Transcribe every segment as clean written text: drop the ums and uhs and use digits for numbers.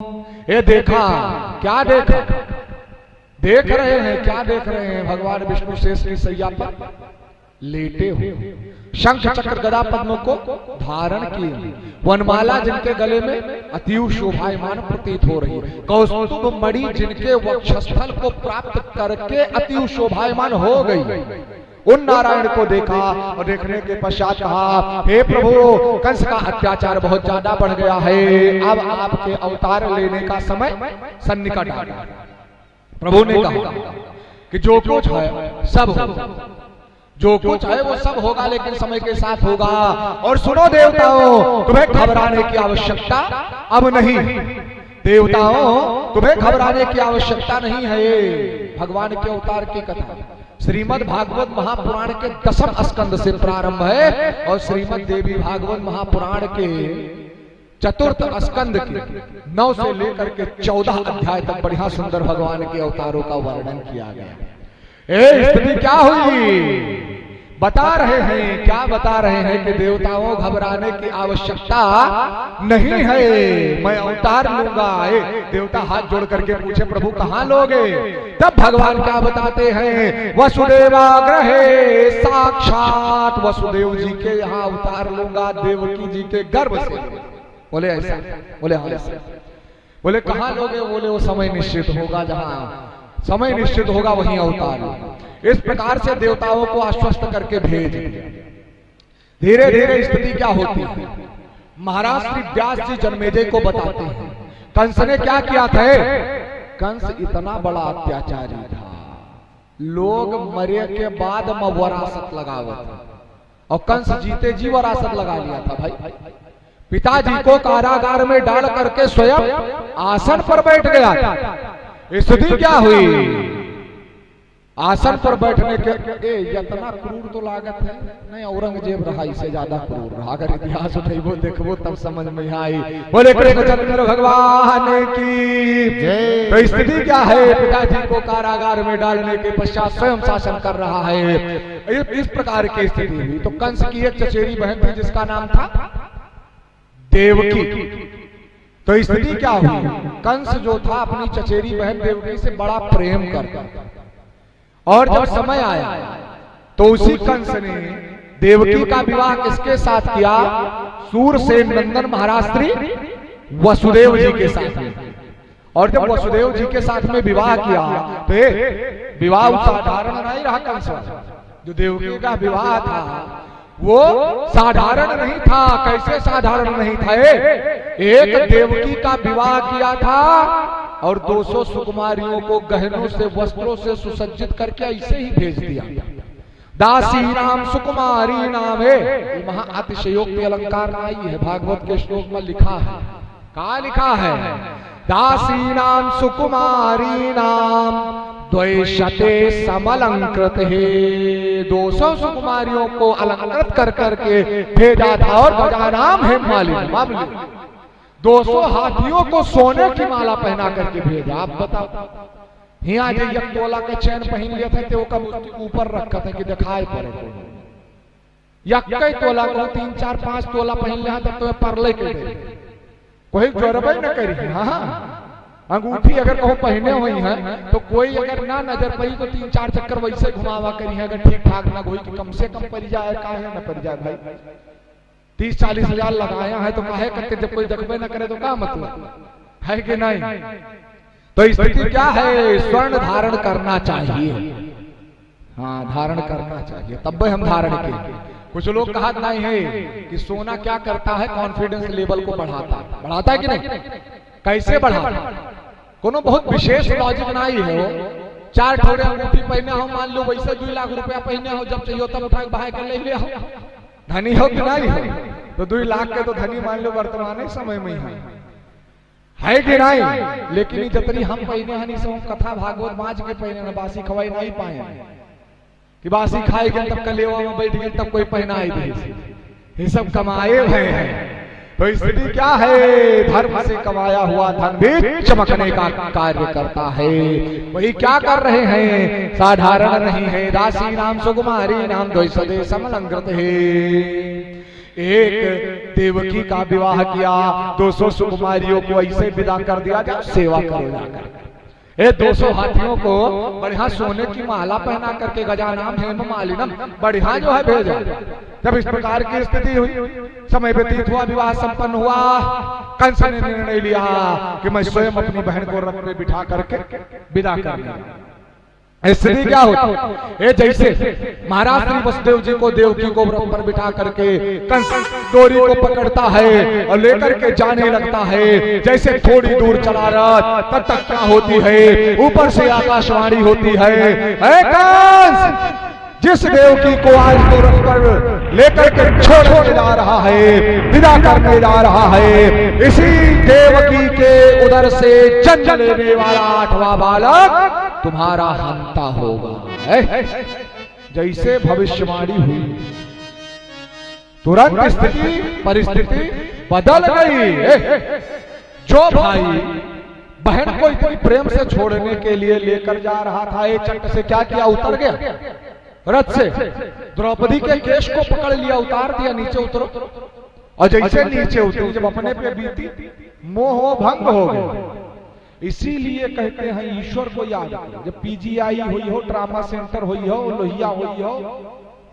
ये देखा, क्या देखा? देख रहे हैं, क्या देख रहे हैं? भगवान विष्णु शेष की सैया पर लेटे हुए, शंख चक्र गदा पद्मों को धारण किए, वनमाला जिनके गले में अतिव शोभायमान प्रतीत हो रही है, कौस्तुभ मणि जिनके वक्षस्थल को प्राप्त करके अतिव शोभायमान हो गई। उन नारायण को देखा और देखने के पश्चात कहा, हे प्रभु, कंस का अत्याचार बहुत ज्यादा बढ़ गया है, अब आपके अवतार लेने का समय सन्निकट आ गया। प्रभु ने कहा कि जो कुछ है सब होगा, जो कुछ है वो सब होगा, लेकिन समय के साथ होगा। और सुनो देवताओं, तुम्हें घबराने की आवश्यकता अब नहीं। देवताओं, तुम्हें घबराने की आवश्यकता नहीं है। भगवान के अवतार की कथा श्रीमद् भागवत महापुराण के 10वें स्कंद से प्रारंभ है और श्रीमद् देवी भागवत महापुराण के 4th स्कंद के 9 से लेकर के 14 अध्याय तक बढ़िया सुंदर भगवान के अवतारों का वर्णन किया गया। स्थिति क्या हुई बता रहे हैं, क्या बता रहे हैं कि देवताओं, घबराने की आवश्यकता नहीं है, मैं अवतार लूंगा। देवता हाथ जोड़ करके पूछे, प्रभु कहाँ लोगे? तब भगवान क्या बताते हैं, वसुदेवाग्रहे, साक्षात वसुदेव जी के यहाँ अवतार लूंगा, देवकी जी के गर्भ से। बोले ऐसा? बोले हाँ ऐसा। बोले कहाँ लोगे? बोले वो समय निश्चित होगा, जहाँ समय निश्चित होगा वहीं अवतार। इस प्रकार से देवताओं को आश्वस्त करके भेज। धीरे धीरे स्थिति क्या होती है, महाराज श्री व्यास जी जन्मेजय को बताते हैं, कंस ने क्या किया था? कंस इतना बड़ा अत्याचारी था, लोग मरे के बाद में वरासत लगावत, और कंस जीते जी वरासत लगा लिया था। भाई, पिताजी को कारागार में डाल करके स्वयं आसन पर बैठ गया था। स्थिति क्या हुई? आसन पर बैठने के इतना क्रूर तो लागत है नहीं, औरंगजेब रहा इससे ज्यादा क्रूर रहा। अगर इतिहास उठेबो देखबो तब समझ में आई। बोले कृष्णचंद्र भगवान की जय। तो स्थिति क्या है? पिताजी को कारागार में डालने के पश्चात स्वयं शासन कर रहा है। इस प्रकार की स्थिति हुई तो कंस की एक चचेरी बहन थी जिसका नाम था देवकी। तो स्थिति क्या हुई? कंस जो था अपनी चचेरी बहन देवकी से बड़ा प्रेम करता, और जब समय आया तो उसी कंस ने देवकी का विवाह किसके साथ किया? सूरसेन नंदन महाराज श्री वसुदेव जी के साथ। और जब वसुदेव जी के साथ में विवाह किया तो विवाह साधारण नहीं रहा। कंस जो देवकी का विवाह था वो साधारण नहीं था। कैसे साधारण नहीं था? एक देवकी का विवाह किया था और 200 सुकुमारियों को गहनों से, वस्त्रों से सुसज्जित करके ऐसे ही भेज दिया। दासी नाम सुकुमारी नाम है, महा अतिशयोक्ति अलंकार नहीं है, भागवत के श्लोक में लिखा है। कहा लिखा है? दासी नाम सुकुमारी नाम द्वैशते समलंकृत है। 200 सुकुमारियों को अलंकृत कर करके भेजा था। और गजानाम है मालिनी, 200 हाथियों को सोने की माला पहना करके भेजा। आप बताओ, यहाँ जो एक तोला के चैन पहन लिया था तो कब ऊपर रखा था कि दिखाई पड़े को, या कई तोला को 3, 4, 5 तोला पहन लिया तब तो परले के कोई जोरबे न करी। हाँ, अंगूठी अगर कहो पहने हुई है तो कोई अगर ना नजर पड़ी तो 3, 4 चक्कर वैसे घुमावा करी है। अगर ठीक ठाक ना कोई कम से कम पड़ जाए, काहे ना पड़ जाए भाई। 30-40 हजार लगाया है तो काहे करते, जब कोई देखबे ना करे तो क्या मतलब है कि नहीं? तो स्थिति क्या है? स्वर्ण धारण करना चाहिए। हाँ, धारण करना चाहिए, तब हम धारण के। कुछ लोग कहा नहीं है कि सोना क्या करता है? कॉन्फिडेंस लेवल को बढ़ाता है कि नहीं? कैसे बढ़ाता? कोनो बहुत विशेष लॉजिक नहीं है। वो 4 ठोरे अंगूठी पहने हो, मान लो वैसे 2 लाख रुपया पहने हो, जब चाहिए तब उठा बाहर कर ले हो, धनी हो कि नहीं हो? तो 2 लाख के तो धनी मान लो वर्तमान समय में है कि नहीं? लेकिन जितनी हम पहने हनी से हम कथा भागवत बाज के पहने ना, बासी खवाई नहीं पाए कि बासी खाए गए तब कलेवा में बैठ गए तब कोई पहनाई दे। ये सब कमाए हुए हैं। तो स्थिति क्या है? धर्म से कमाया हुआ धन भी चमकने का कार्य करता है। वही क्या कर रहे हैं? साधारण नहीं है। दासी नाम सुकुमारी नाम द्वैशते समलंकृत है। एक देवकी का विवाह किया, 200 सुकुमारियों को ऐसे विदा कर दिया, जब सेवा करो जाकर। 200 हाथियों को बढ़िया सोने की माला पहना करके गजानाम हेम मालिनम बढ़िया जो है भेजा। जब इस प्रकार की स्थिति हुई, समय व्यतीत हुआ, विवाह संपन्न हुआ, कंस ने निर्णय लिया कि मैं स्वयं अपनी बहन को रथ में बिठा करके विदा करना। स्थिति क्या होती है, जैसे महाराज श्री वसुदेव जी को देवकी को रथ पर बिठा करके कंस डोरी को पकड़ता है और लेकर के जाने लगता है। जैसे थोड़ी दूर चला रहा तब तक क्या होती है, ऊपर से आकाशवाणी होती है, कंस जिस देवकी को आज तो रथ पर लेकर के छोड़ने जा रहा है, विदा करने जा रहा है, इसी देवकी के उदर से जन्म लेने वाला 8वां बालक तुम्हारा हंता होगा। जैसे भविष्यवाणी हुई, तुरंत स्थिति परिस्थिति बदल गई। जो भाई बहन को इतनी प्रेम से छोड़ने के लिए लेकर जा रहा था, ये चट से क्या किया, उतर गया रथ से, द्रौपदी के केश को पकड़ लिया, उतार दिया, नीचे उतरो। और जैसे नीचे उतरी, जब अपने पे बीती, मोह भंग हो गया। इसीलिए कहते हैं ईश्वर को याद करो। जब पीजीआई हुई हो, ट्रामा सेंटर हुई हो, लोहिया हुई हो,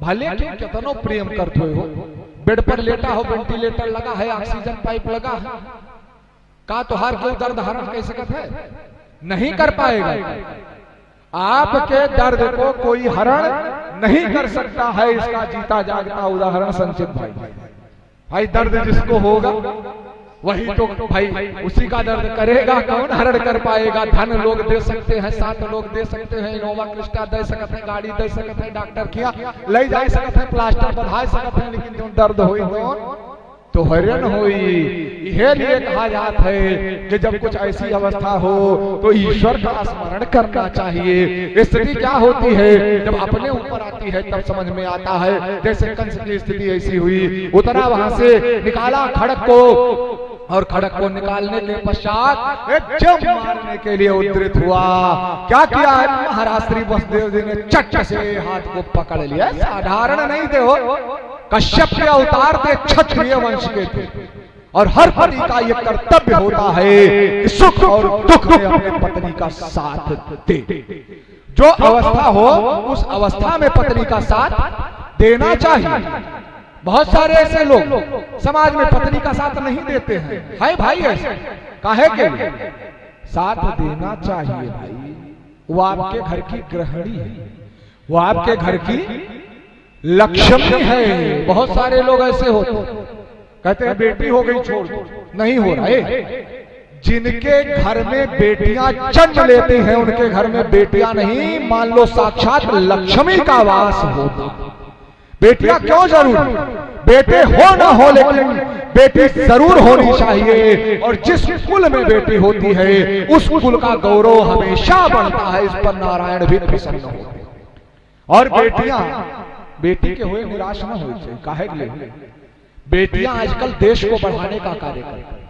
भले कितनो प्रेम करते हो, बेड पर लेटा हो, वेंटिलेटर लगा है, ऑक्सीजन पाइप लगा है, का तुहार क्यों दर्द हरण कैसे करता है, नहीं कर पाएगा। आपके दर्द को कोई हरण नहीं कर सकता है। इसका जीता जागता उदाहरण संचित भाई दर्द जिसको होगा वही तो भाई उसी का दर्द करेगा, कौन हरण कर पाएगा। धन लोग दे सकते हैं, 7 लोग दे सकते हैं, इनोवा क्रिस्टा दे सकते हैं, गाड़ी दे सकते हैं, डॉक्टर किया ले जा सकते हैं, प्लास्टर बधा सकते हैं, लेकिन जो दर्द हुई तो हरण हुई। यह लिए कहा जाता है कि जब कुछ ऐसी अवस्था हो तो ईश्वर का स्मरण करना चाहिए। स्थिति क्या होती है, जब अपने ऊपर आती है तब समझ में आता है। जैसे कंस की स्थिति ऐसी हुई, उतरा वहां से, निकाला खड़क को, और खड़क को निकालने के पश्चात एक जम मारने के लिए उद्धृत हुआ। क्या किया है, महाराज श्री वसुदेव जी ने चट से हाथ को पकड़ लिया। साधारण नहीं थे हो, कश्यप के अवतार थे, क्षत्रिय वंश के थे, और हर पति का यह कर्तव्य होता है कि सुख और दुख में अपने पत्नी का साथ दे। जो अवस्था हो उस अवस्था में पत्नी का साथ देना चाहिए। बहुत सारे ऐसे लोग समाज में पत्नी का साथ नहीं देते हैं, है भाई ऐसे काहे के लिए? साथ देना चाहिए भाई। वो आपके घर की गृहिणी है, वो आपके घर की लक्ष्मी है। बहुत सारे लोग ऐसे होते कहते हैं बेटी हो गई छोड़ दो, नहीं हो रहा है। जिनके घर में बेटियां जन्म लेती हैं उनके घर में बेटियां नहीं, मान लो साक्षात लक्ष्मी का वास होता। बेटियां क्यों जरूरी, बेटे हो ना हो लेकिन बेटी जरूर होनी चाहिए। और जिस कुल में बेटी होती है उस कुल का गौरव हमेशा बढ़ता है। इस पर नारायण भी प्रसन्न होते। और बेटियां बेटी के हुए निराश न हो चाहिए। काहे के लिए? बेटियां आजकल देश को बढ़ाने का कार्य करती हैं।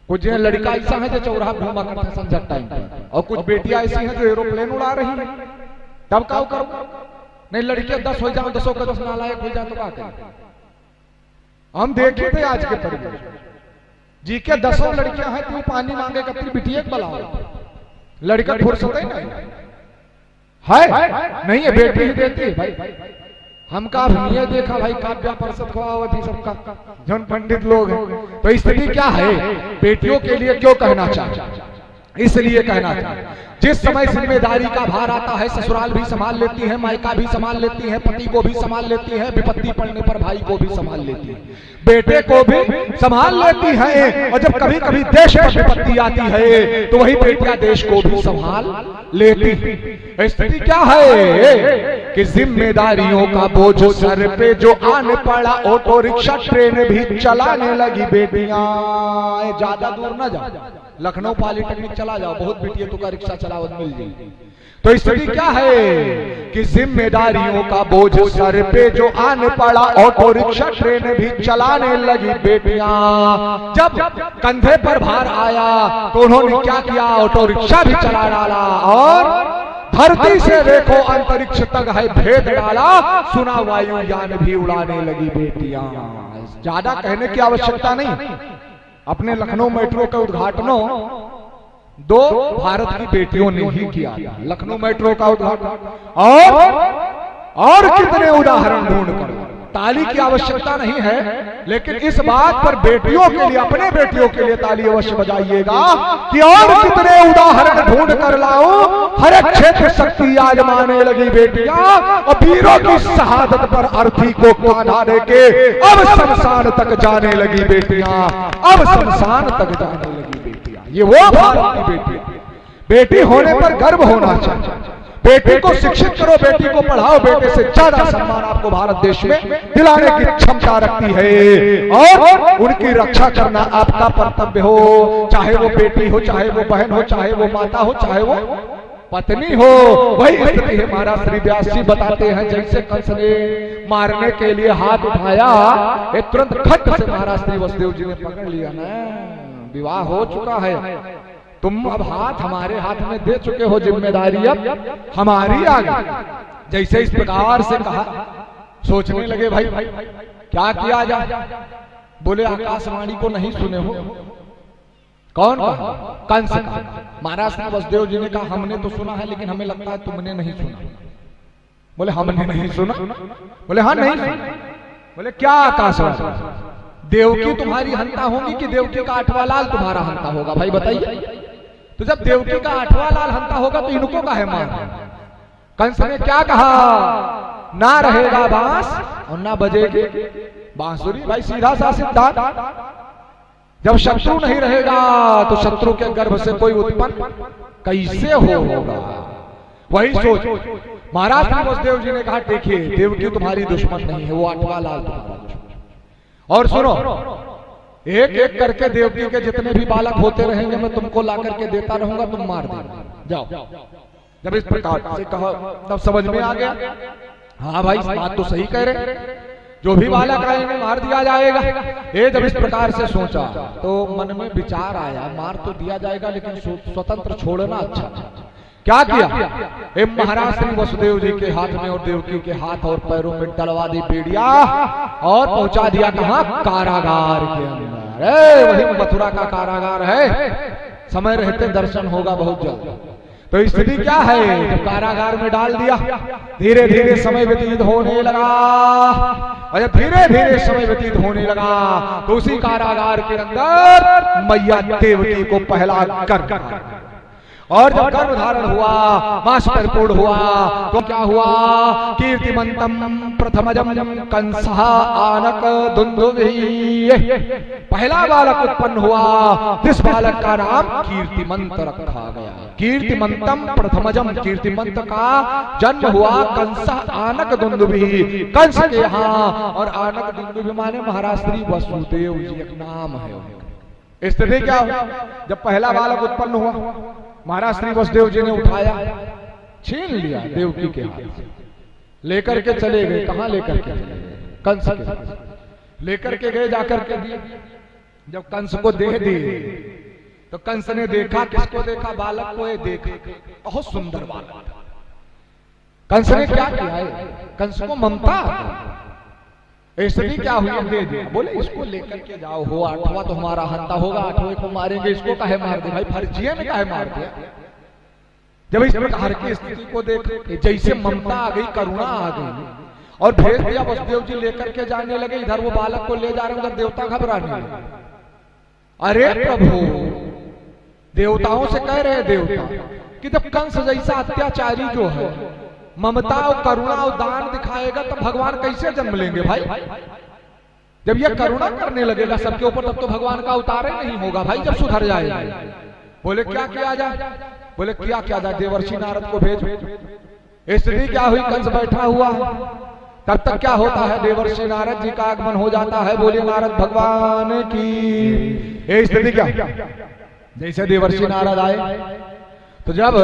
कुछ लड़का ऐसा है जो चौराहा घूमा करते हैं संजय टाइम पर, और कुछ बेटियां ऐसी हैं जो एरोप्लेन उड़ा रही हैं। तब क्या करो, नहीं लड़कियां 10 हो जाओ, 10 का 10 नालायक हो जाए तो क्या करें? हम देखे थे आज के परिवेश जी के 10 लड़कियां हैं, तू पानी मांगे कतरी बिटिया बलाओ, लड़का फुर्सत है नहीं है, बेटी ही देती है भाई। हमका ये देखा भाई, काव्या परिषद खवावती सबका जन पंडित लोग हैं। तो स्थिति क्या है, बेटियों के लिए क्यों कहना चाहिए? इसलिए कहना चाहिए जिस समय जिम्मेदारी का भार आता है, ससुराल भी संभाल लेती है, मायका भी संभाल लेती है, पति को भी संभाल लेती है, विपत्ति पड़ने पर भाई को भी संभाल लेती है, बेटे को भी संभाल लेती है। और जब कभी कभी देश पर विपत्ति आती है तो वही बेटियां देश को भी संभाल लेती है। स्थिति क्या है कि जिम्मेदारियों का बोझ सर पे जो आने पड़ा, ऑटो रिक्शा ट्रेन भी चलाने लगी बेटियां। ज्यादा दूर न जाओ, लखनऊ पॉलिटेक्निक चला जाओ, बहुत बेटियां तो का रिक्शा चलावत मिल जाएगी। तो स्थिति क्या है कि जिम्मेदारियों का बोझ सर पे जो आने पड़ा, ऑटो रिक्शा ट्रेन भी चलाने लगी बेटियां। जब कंधे पर भार आया तो उन्होंने क्या किया, ऑटो रिक्शा भी चला डाला और धरती से देखो अंतरिक्ष तक है भेद डाला, सुना वायुयान भी उड़ाने लगी बेटियां। ज्यादा कहने की आवश्यकता नहीं। अपने लखनऊ मेट्रो का उद्घाटनों 2 भारत की बेटियों ने ही किया था, लखनऊ मेट्रो का उद्घाटन। और कितने उदाहरण ढूंढ कर, ताली की आवश्यकता नहीं है, लेकिन इस बात पर बेटियों के लिए, अपने बेटियों के लिए ताली अवश्य बजाइएगा कि और कितने उदाहरण ढूंढ कर लाओ। हर एक क्षेत्र शक्ति आजमाने लगी बेटियां, और वीरों की शहादत पर अर्थी को कांधा के अब शमशान तक जाने लगी बेटियां, अब शमशान तक जाने लगी बेटियां। ये वो भारत की बेटी, बेटी होने पर गर्व होना चाहिए। बेटी को शिक्षित करो, बेटी को पढ़ाओ, बेटे से ज्यादा सम्मान आपको भारत देश में दिलाने की क्षमता रखती है, और उनकी रक्षा करना आपका कर्तव्य हो। चाहे वो बेटी हो, चाहे वो बहन हो, चाहे वो माता हो, चाहे वो पत्नी हो। वही स्थिति है। महाराज श्री व्यास जी बताते हैं, जैसे कंस ने मारने के लिए हाथ उठाया, तुरंत खट से महाराज श्री वसुदेव जी ने पकड़ लिया ना, विवाह हो चुका है, तुम अब हाथ हमारे हाथ में दे चुके हो, जिम्मेदारी अब हमारी आ गई। जैसे इस प्रकार से कहा, सोचने लगे भाई क्या किया जाए। बोले आकाशवाणी को नहीं सुने हो? कौन कहा? कंस का। महाराज श्री वसुदेव जी ने कहा हमने तो सुना है, लेकिन हमें लगता है तुमने नहीं सुना। बोले हमने नहीं सुना? बोले हाँ नहीं सुना। बोले क्या आकाशवाणी? देवकी तुम्हारी हंता होगी कि देवकी का 8वां लाल तुम्हारा हंता होगा? भाई बताइए। तो जब देवकी का 8वां लाल हंता होगा तो इनको का है मार? कंस ने क्या कहा? ना रहेगा बांस और ना बजेगी बांसुरी। भाई सीधा सा सिद्धांत। जब शत्रु नहीं रहेगा तो शत्रु के गर्भ से कोई उत्पन्न कैसे होगा? वही सोच महाराज श्री वसुदेव जी ने कहा देखिए देवकी तुम्हारी दुश्मन नहीं है, वो 8वां लाल तुम्हारा दुश्मन। और सुनो, एक एक करके देवकी के जितने भी बालक होते रहेंगे मैं तुमको ला करके देता रहूंगा, तुम मार देना। जाओ। जब इस प्रकार से कहा तब समझ में आ गया, हाँ भाई बात तो सही कह रहे, जो भी बालक आएंगे मार दिया जाएगा। ये जब इस प्रकार से सोचा तो मन में विचार आया, मार तो दिया जाएगा लेकिन स्वतंत्र छोड़ना अच्छा। क्या किया? महाराज श्री वसुदेव जी के हाथ में और देवकी के हाथ और पैरों में डलवा दी बेड़िया और पहुंचा दिया कहां? कारागार के अंदर। वही मथुरा का कारागार है, समय रहते दर्शन होगा बहुत जल्द। तो स्थिति क्या है? जब कारागार में डाल दिया, धीरे धीरे समय व्यतीत होने लगा, और जब धीरे धीरे समय व्यतीत होने लगा तो उसी कारागार के अंदर मैया देवकी को पहला गर्भ, और जब गर्भ धारण हुआ, मास परिपूर्ण हुआ, तो क्या हुआ? कीर्तिमंतम प्रथमजम कंसः आनक दुंदुभि। पहला बालक उत्पन्न हुआ, जिस बालक का नाम कीर्तिमंत रखा गया। कीर्तिमंतम प्रथमजम, कीर्तिमंत का जन्म हुआ कंसः आनक दुंदुभि, कंस के यहाँ। और आनक दुंदुभि माने महाराज श्री वसुदेव जी एक नाम है। स्थिति क्या हुआ? जब पहला बालक उत्पन्न हुआ, महाराज श्री वसुदेव जी ने उठाया, छीन लिया देवकी के हाथ से, लेकर के चले गए। कहां लेकर के? कंस के लेकर के गए, जाकर के दिए। जब कंस को दे दिए तो कंस ने देखा, किसको देखा? बालक को। देखा बहुत सुंदर बालक। कंस ने क्या किया? कंस को ममता। स्थिति क्या हुई? दे दिया। बोले इसको लेकर के जाओ, हो 8वां तो हमारा हंता होगा, 8वें को मारेंगे, इसको काहे मार दे? भाई फर्जिए में काहे मार दिया? जब इस प्रकार की स्थिति को देख जैसे ममता आ गई, करुणा आ गई, और भेज दिया। वसुदेव जी लेकर के जाने लगे, इधर वो बालक को ले जा रहे, उधर देवता घबराने लगे। अरे प्रभु, देवताओं से कह रहे देवता कि जब कंस जैसा अत्याचारी जो है ममता और करुणा और दान दिखाएगा तब भगवान कैसे जन्म लेंगे? भाई जब ये करुणा करने लगेगा सबके ऊपर तब तो भगवान का अवतार ही नहीं होगा भाई, जब सुधर जाएगा। बोले क्या किया जाए? बोले क्या किया जाए? देवर्षि नारद को भेजो। स्थिति क्या हुई? कंस बैठा हुआ, तब तक क्या होता है? देवर्षि नारद जी का आगमन हो जाता है। बोले नारद भगवान की। स्थिति क्या? जैसे देवर्षि नारद आए, तो जब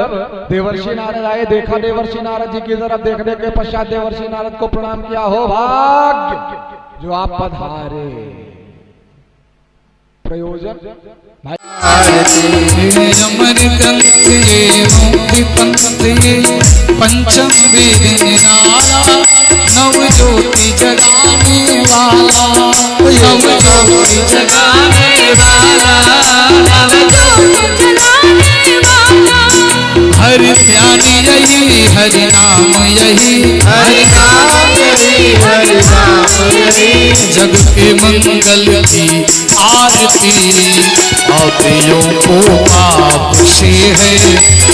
देवर्षि नारद आए, देखा देवर्षि नारद जी की तरफ, देखने के पश्चात देवर्षि नारद को प्रणाम किया। हो भाग्य जो आप पधारे। प्रयोजन अमर ग्रंथ ये मुक्ति पंथ ये पंचम वेद निराला नव ज्योति जगाने वाला नव ज्योति जगाने वाला नव ज्योति जगाने वाला हरि ध्यान यही हरि नाम यही हरि नाम यही हरि नाम यही जग के मंगल की आरती पापियों को पाप से है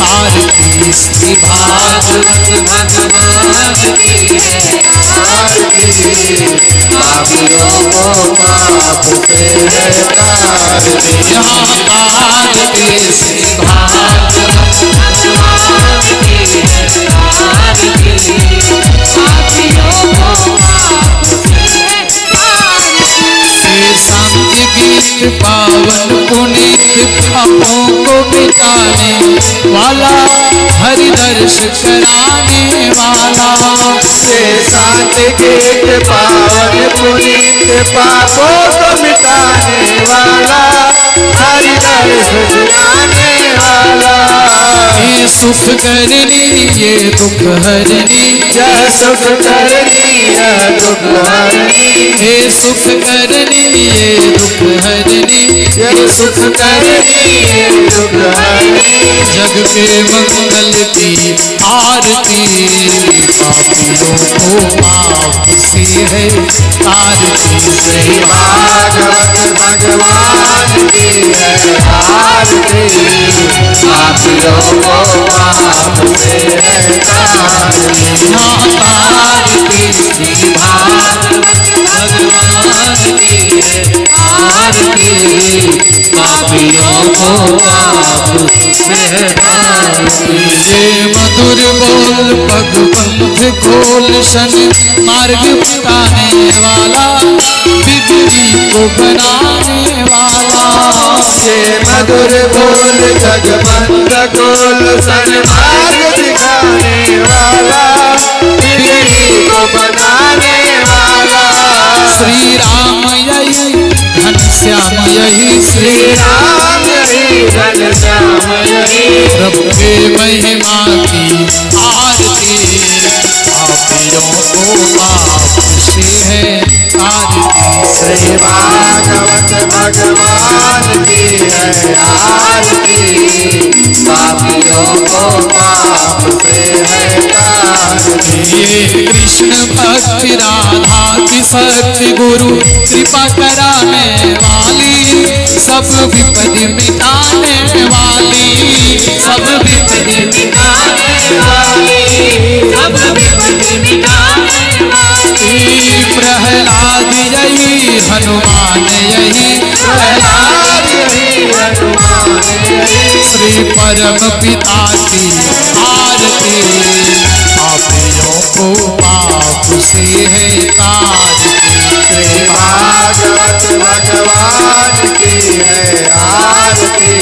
आरती श्री भागवत भगवान की है आरती पापियों को पाप से है तारती यहाँ आरती श्री भागवत भगवान की है आरती पापियों को पाप से है तारती शांति गीत पावन पुनीत पापों को मिटाने वाला हरि दर्श कराने वाला से शांति गीत पावन पुनीत पापों को मिटाने वाला हरि दर्श कराने वाला ये सुख करनी ये दुख हरनी यह सुख करनी यह दुख हरनी ये सुख करनी ये दुख हरनी यह सुख करनी ये दुख हरनी जग के मंगल की आरती पापियों को पाप से है आरती श्री भागवत भगवान की है आरती पापियों को पाप से है तारती आरती श्री भागवत भगवान की है आरती पापियों को पाप से है तारती ये मधुर बोल पग पंथ खोल सन मार्ग बताने वाला बिगड़ी को बनाने वाला ये मधुर बोल जग बंद खोल सन मार्ग दिखाने वाला बिगड़ी को बनाने वाला श्री राम यही घन श्याम यही श्री राम यही घन श्याम यही प्रभु के महिमा की आरती पापियों को पाप से है आरती श्री भागवत भगवान की है आरती पापियों को पाप से है तारती ये कृष्ण भक्ति राधा की शक्ति गुरु कृपा कराने वाली सब विपद मिटाने वाली सब विपद मिटाने वाली सब विपद मिटाने वाली प्रहलाद यही हनुमान यही प्रहलाद यही हनुमान यही श्री परम पिता की आरती पापियों को पाप से है तारती श्री भागवत भगवान की है आरती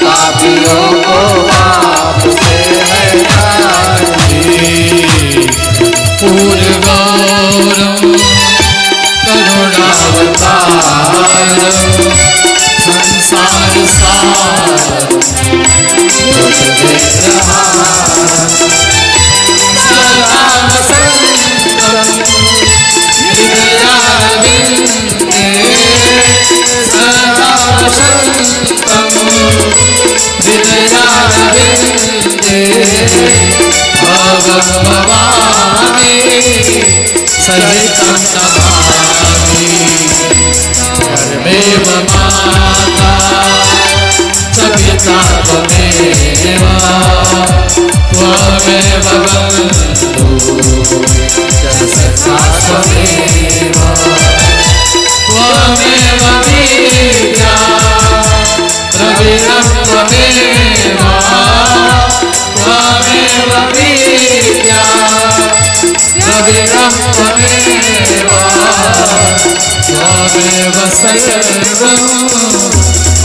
पापियों को पाप से है तारती पूर्वगौरम करुणावतारम संसार सार सदा वसंतम हृदयारविंदे सदा वसंतम हृदयारविंदे भवं भवामि सहितं नमामि धर्मेव माता च पिता त्वमेव त्वमेव बन्धुः च सखा त्वमेव त्वमेव विद्या द्रविणं त्वमेव त्वमेव विद्या द्रविणं त्वमेव त्वमेव सर्वं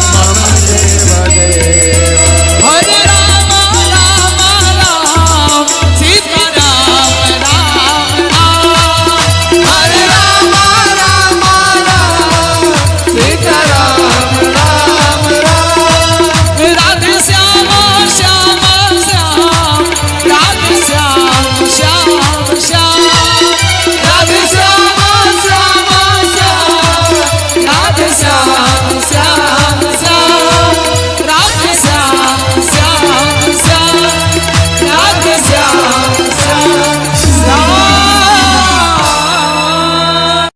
मम देव देव